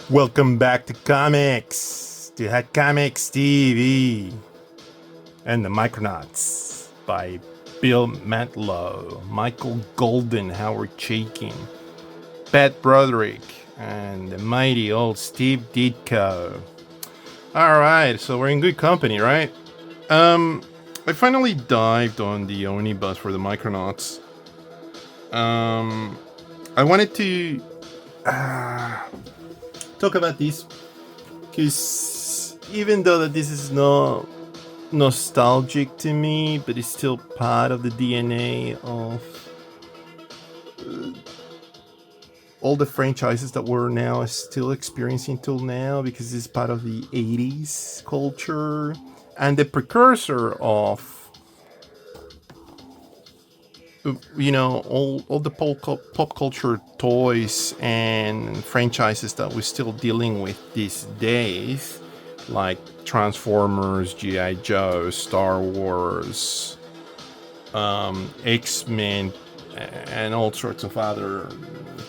Welcome back to Comics, to Hot Comics TV, and the Micronauts by Bill Mantlo, Michael Golden, Howard Chaykin, Pat Broderick, and the mighty old Steve Ditko. All right, so we're in good company, right? I finally dived on the Omnibus for the Micronauts. I wanted to talk about this because even though that this is not nostalgic to me, but it's still part of the DNA of all the franchises that we're now still experiencing till now, because it's part of the 80s culture and the precursor of all the pop culture toys and franchises that we're still dealing with these days, like Transformers, G.I. Joe, Star Wars, X-Men, and all sorts of other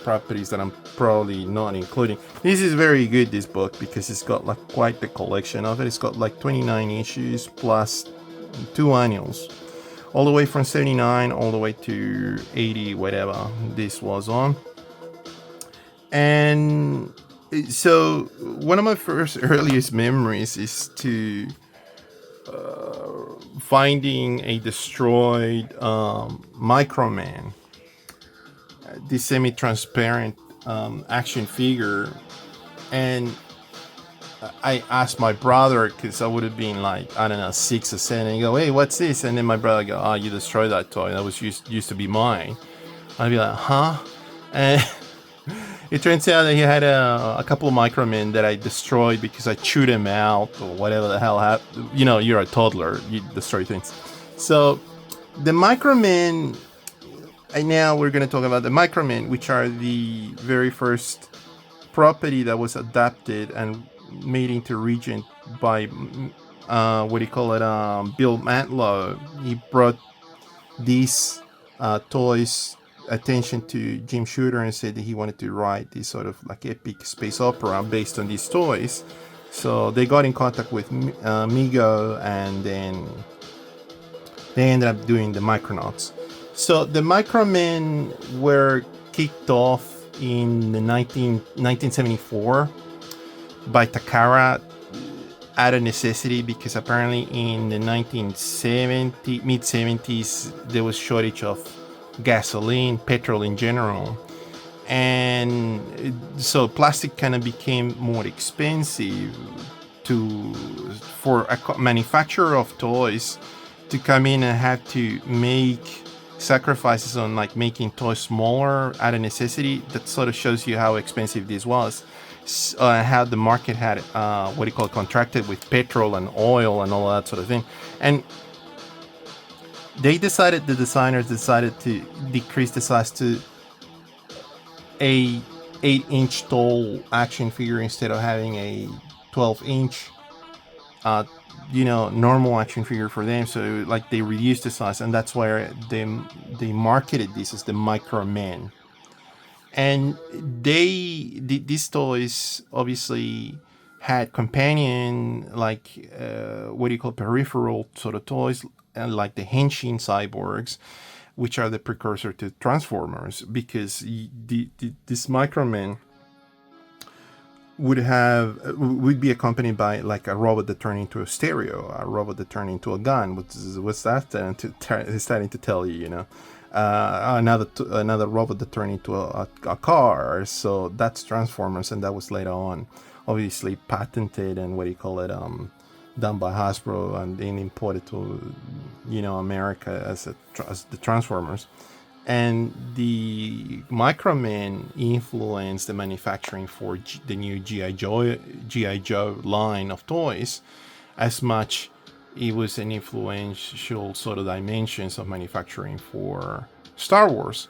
properties that I'm probably not including. This is very good, this book, because it's got like quite the collection of it. It's got like 29 issues plus 2 annuals, all the way from 79 all the way to 80, whatever this was on. And so one of my earliest memories is to finding a destroyed Microman, this semi-transparent action figure. And I asked my brother, because I would have been like, I don't know, 6 or 7, and he go, "Hey, what's this?" And then my brother go, "Oh, you destroyed that toy. That was used to be mine." I'd be like, "Huh?" And it turns out that he had a couple of Micromen that I destroyed because I chewed them out or whatever the hell happened. You know, you're a toddler, you destroy things. So the Micromen, and now we're going to talk about the Micromen, which are the very first property that was adapted and made into Regent by Bill Mantlo. He brought these toys attention to Jim Shooter and said that he wanted to write this sort of like epic space opera based on these toys. So they got in contact with Mego, and then they ended up doing the Micronauts. So the Micromen were kicked off in the 1974 by Takara out of necessity, because apparently in the mid-70s there was shortage of gasoline, petrol in general, and so plastic kind of became more expensive for a manufacturer of toys to come in and have to make sacrifices on like making toys smaller out of necessity. That sort of shows you how expensive this was. How the market had contracted with petrol and oil and all that sort of thing. And the designers decided to decrease the size to a 8-inch tall action figure instead of having a 12-inch normal action figure for them. So like they reduced the size, and that's why they marketed this as the Microman. And these toys obviously had companion, like peripheral sort of toys, like the Henshin cyborgs, which are the precursor to Transformers, because this Microman would be accompanied by like a robot that turned into a stereo, a robot that turned into a gun. What's that starting to tell you? Another robot that turned into a car. So that's Transformers, and that was later on obviously patented and done by Hasbro and then imported to America as the Transformers. And the Microman influenced the manufacturing for the new G.I. Joe line of toys, as much it was an influential sort of dimensions of manufacturing for Star Wars.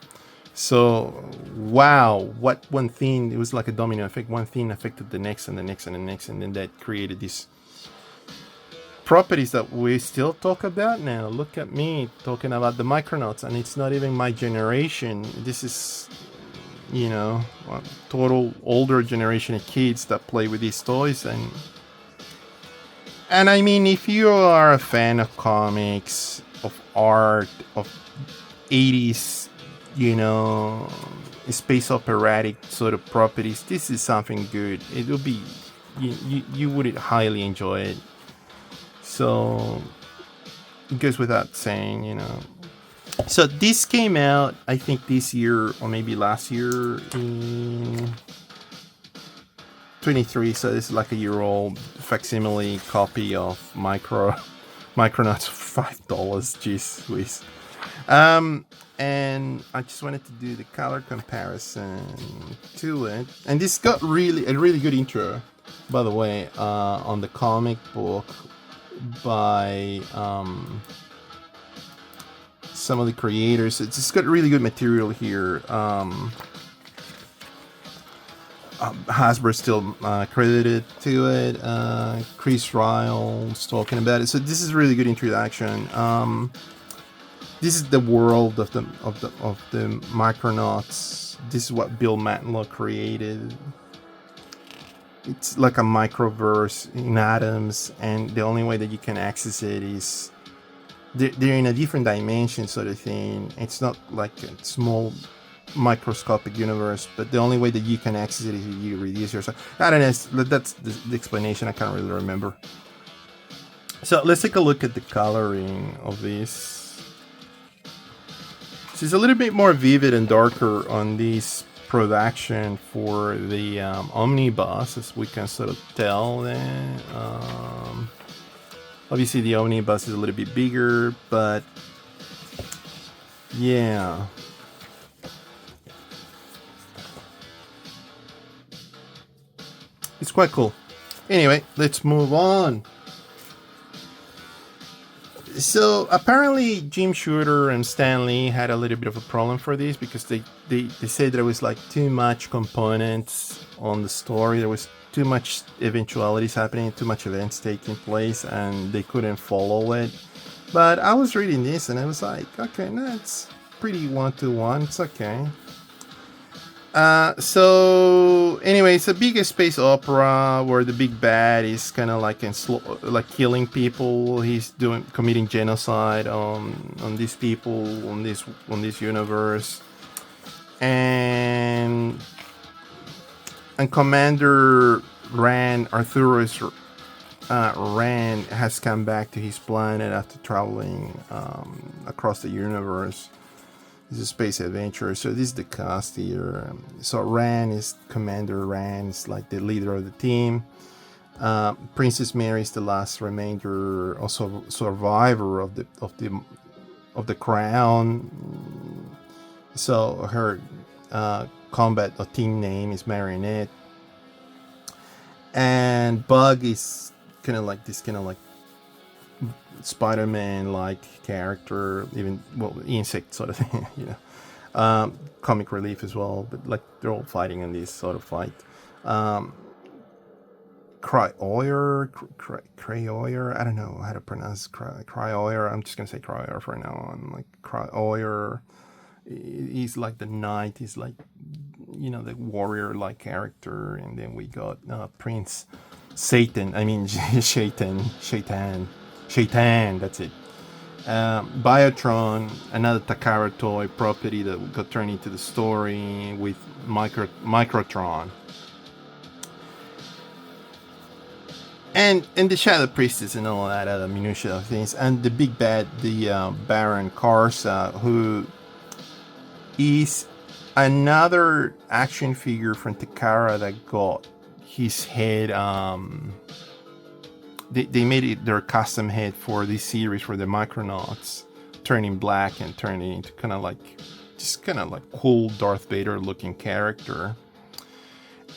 So, wow, what one thing, it was like a domino effect. One thing affected the next and the next and the next, and then that created these properties that we still talk about now. Look at me talking about the Micronauts, and it's not even my generation. This is total older generation of kids that play with these toys. And I mean, if you are a fan of comics, of art, of 80s, you know, space operatic sort of properties, this is something good. It will be, you would highly enjoy it. So it goes without saying. So this came out, I think, this year or maybe last year in 23. So this is like a year old facsimile copy of Micronauts for $5. Jeez Louise. And I just wanted to do the color comparison to it. And this got a really good intro, by the way, on the comic book by some of the creators. It's just got really good material here. Hasbro still credited to it. Chris Ryle's talking about it. So this is a really good introduction. This is the world of the Micronauts. This is what Bill Mantlo created. It's like a microverse in atoms, and the only way that you can access it is they're in a different dimension, sort of thing. It's not like a small microscopic universe, but the only way that you can access it is you reduce yourself. I don't know. That's the explanation. I can't really remember. So let's take a look at the coloring of this. It's a little bit more vivid and darker on this production for the Omnibus, as we can sort of tell there. Obviously the Omnibus is a little bit bigger, but yeah. It's quite cool. Anyway, let's move on. So apparently Jim Shooter and Stan Lee had a little bit of a problem for this, because they said there was like too much components on the story. There was too much eventualities happening, too much events taking place, and they couldn't follow it. But I was reading this and I was like, okay, no, it's pretty one-to-one. It's okay. So anyway, it's a big space opera where the big bad is kind of like like killing people. He's committing genocide on these people, on this universe, and Commander Arthurus Rand has come back to his planet after traveling across the universe. It's a space adventure. So this is the cast here. So Commander Rand is like the leader of the team. Princess Mary is the last remainder, also survivor of the crown. So her combat or team name is Marionette. And Bug is kind of like Spider-Man like character, even insect sort of thing, comic relief as well, but like they're all fighting in this sort of fight. Cryoir, I don't know how to pronounce Cryoir. I'm just gonna say Cryoir for now on. Like Cryoir, he's like the knight. He's like the warrior like character, and then we got Prince Satan. I mean Shaitan, that's it. Biotron, another Takara toy property that got turned into the story with Microtron. And the Shadow Priestess and all that other minutiae of things. And the big bad, the Baron Karsa, who is another action figure from Takara that got his head... They made it their custom head for this series for the Micronauts, turning black and turning into kind of like cool Darth Vader looking character.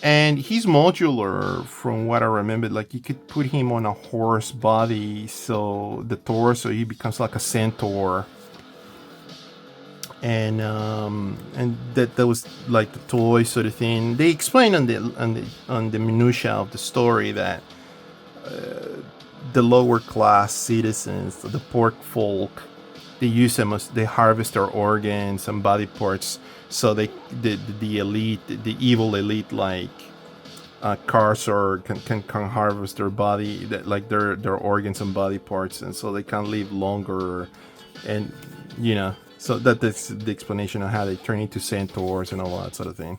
And he's modular from what I remember. Like you could put him on a horse body, so the torso he becomes like a centaur. And that was like the toy sort of thing. They explain on the minutia of the story that the lower class citizens, the pork folk, they use them as they harvest their organs and body parts, so the elite, the evil elite, like cars, or can harvest their body, like their organs and body parts, and so they can live longer, and so that's the explanation of how they turn into centaurs and all that sort of thing.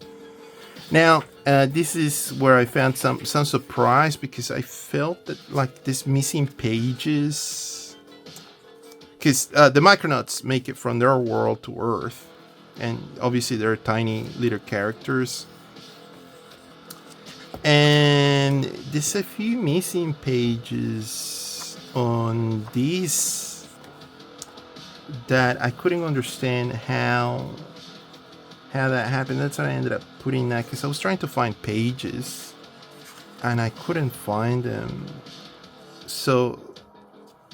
Now, this is where I found some surprise, because I felt that like this missing pages, because the Micronauts make it from their world to Earth, and obviously they're tiny little characters, and there's a few missing pages on these that I couldn't understand how that happened. That's why I ended up putting that, because I was trying to find pages and I couldn't find them. So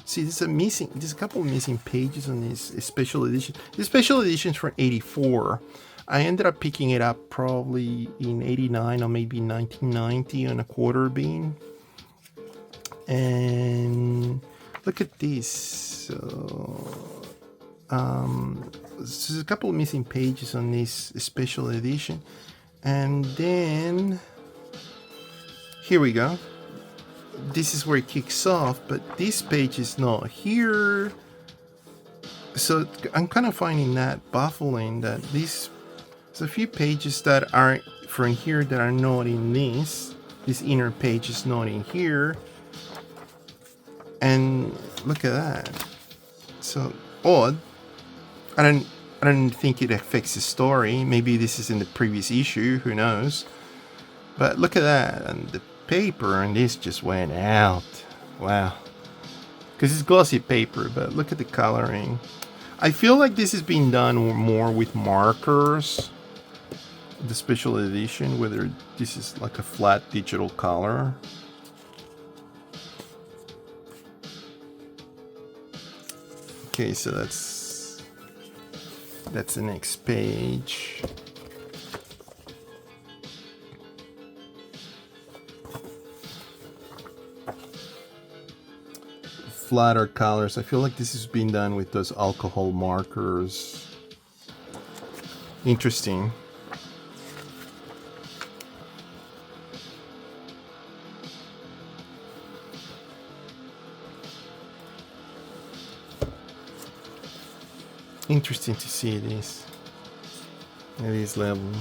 see, there's a couple of missing pages on this special edition. The special edition's from '84. I ended up picking it up probably in '89 or maybe 1990 on a quarter bean. And look at this. So there's a couple of missing pages on this special edition, and then here we go. This is where it kicks off, but this page is not here, so I'm kind of finding that baffling, that there's a few pages that are from here that are not in this inner page is not in here, and look at that. So odd. I don't think it affects the story. Maybe this is in the previous issue, who knows. But look at that, and the paper and this just went out. Wow. Because it's glossy paper, but look at the coloring. I feel like this is being done more with markers, the special edition, whether this is like a flat digital color. Okay, so that's the next page. Flatter colors. I feel like this is being done with those alcohol markers. Interesting. Interesting to see this at this level.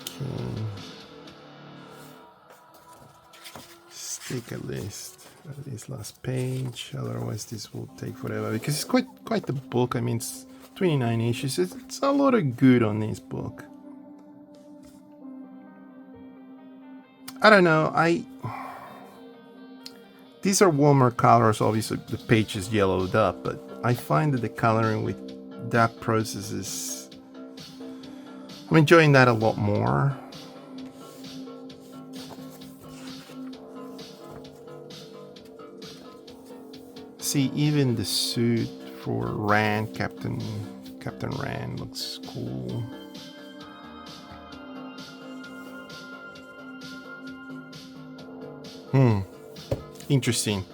Okay. Let's take a list of this last page. Otherwise, this will take forever, because it's quite the book. I mean, it's 29 issues. It's a lot of good on this book. I don't know. These are warmer colors. Obviously, the page is yellowed up, but I find that the coloring with that process is... I'm enjoying that a lot more. See, even the suit for Rand, Captain Rand, looks cool. Interesting.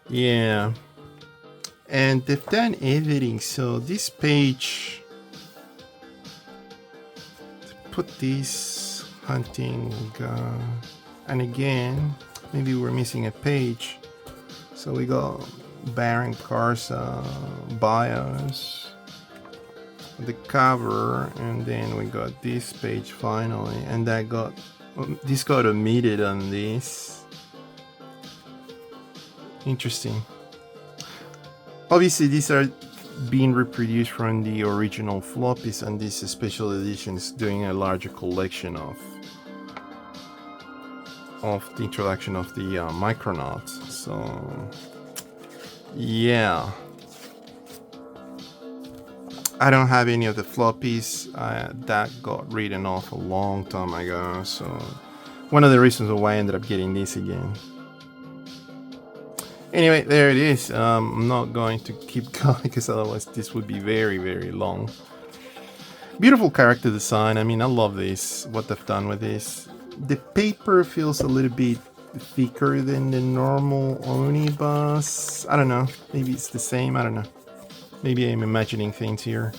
Yeah. And they've done everything. So this page, to put this hunting, and again, maybe we're missing a page. So we got Baron Karsa bios, the cover, and then we got this page finally, and this got omitted on this. Interesting. Obviously these are being reproduced from the original floppies, and this special edition is doing a larger collection of the introduction of the Micronauts. So yeah, I don't have any of the floppies. That got written off a long time ago, so one of the reasons why I ended up getting this again. Anyway, there it is. I'm not going to keep going because otherwise this would be very, very long. Beautiful character design. I mean, I love this, what they've done with this. The paper feels a little bit thicker than the normal Omnibus. I don't know. Maybe it's the same. I don't know. Maybe I'm imagining things here.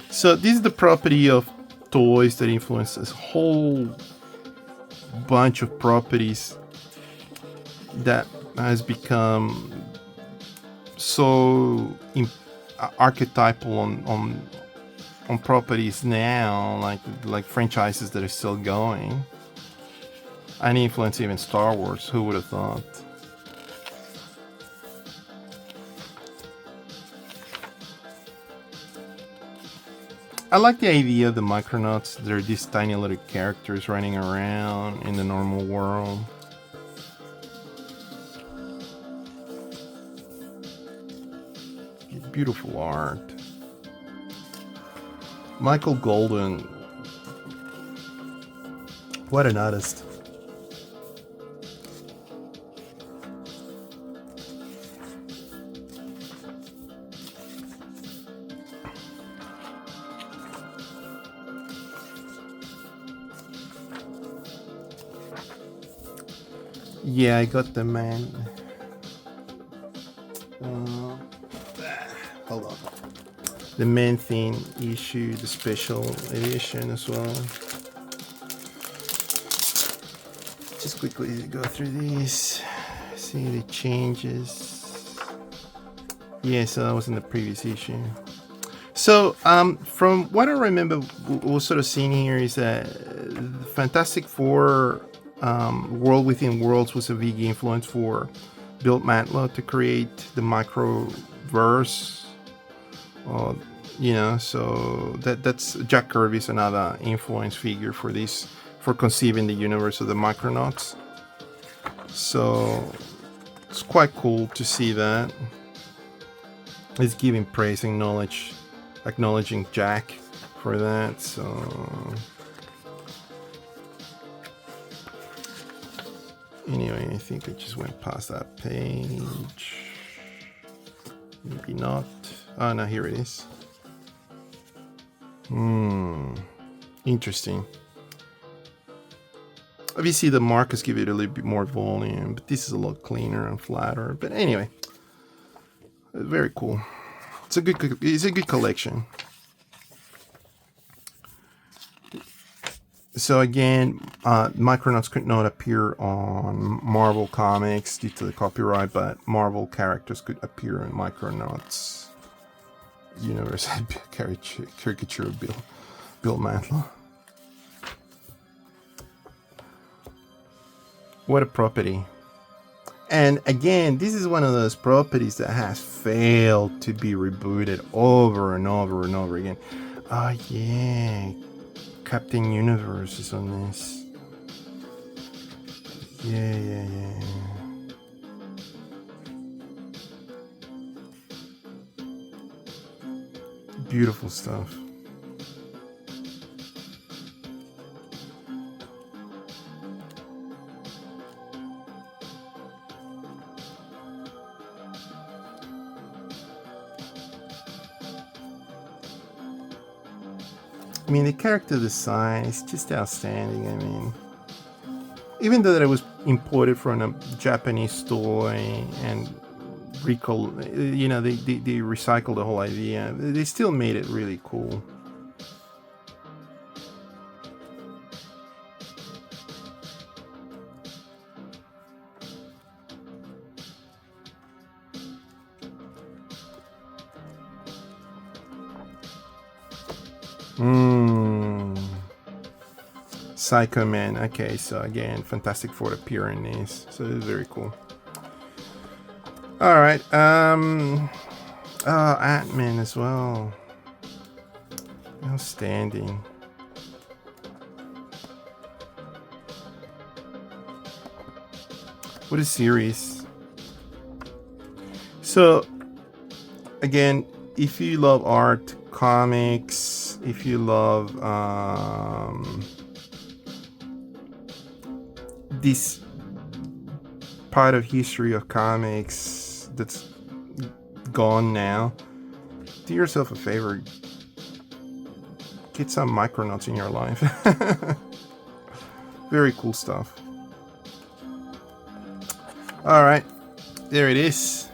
So this is the property of toys that influence a whole bunch of properties that has become so archetypal on properties now, like franchises that are still going, and influence even Star Wars. Who would have thought? I like the idea of the Micronauts. They're these tiny little characters running around in the normal world. Beautiful art. Michael Golden. What an artist. Yeah, I got the man. Hold on. The main theme issue, the special edition as well. Just quickly go through these, see the changes. Yeah, so that was in the previous issue. So, from what I remember, what was sort of seen here is that Fantastic Four World Within Worlds was a big influence for Bill Mantlo to create the microverse. You know, so that's Jack Kirby's another influence figure for this, for conceiving the universe of the Micronauts. So it's quite cool to see that. It's giving praise and knowledge, acknowledging Jack for that. So anyway, I think I just went past that page. Maybe not. Oh no, here it is. Interesting. Obviously the markers give it a little bit more volume, but this is a lot cleaner and flatter. But anyway, very cool. It's a good collection. So again, Micronauts could not appear on Marvel Comics due to the copyright, but Marvel characters could appear in Micronauts universe. Caricature of Bill Mantlo. What a property. And again, this is one of those properties that has failed to be rebooted over and over and over again. Oh yeah, Captain Universe is on this. Yeah. Beautiful stuff. I mean, the character design is just outstanding. I mean, even though that it was imported from a Japanese toy and they recycled the whole idea, they still made it really cool. Psycho Man. Okay, so again, Fantastic Four appear in these, so it's very cool. All right, Ant-Man as well. Outstanding. What a series. So again, if you love art, comics, if you love part of history of comics that's gone now. Do yourself a favor. Get some Micronauts in your life. Very cool stuff. Alright, there it is.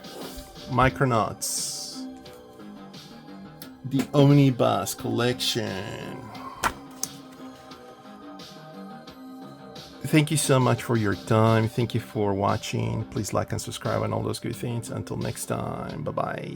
Micronauts. The Omnibus collection. Thank you so much for your time. Thank you for watching. Please like and subscribe and all those good things. Until next time. Bye-bye.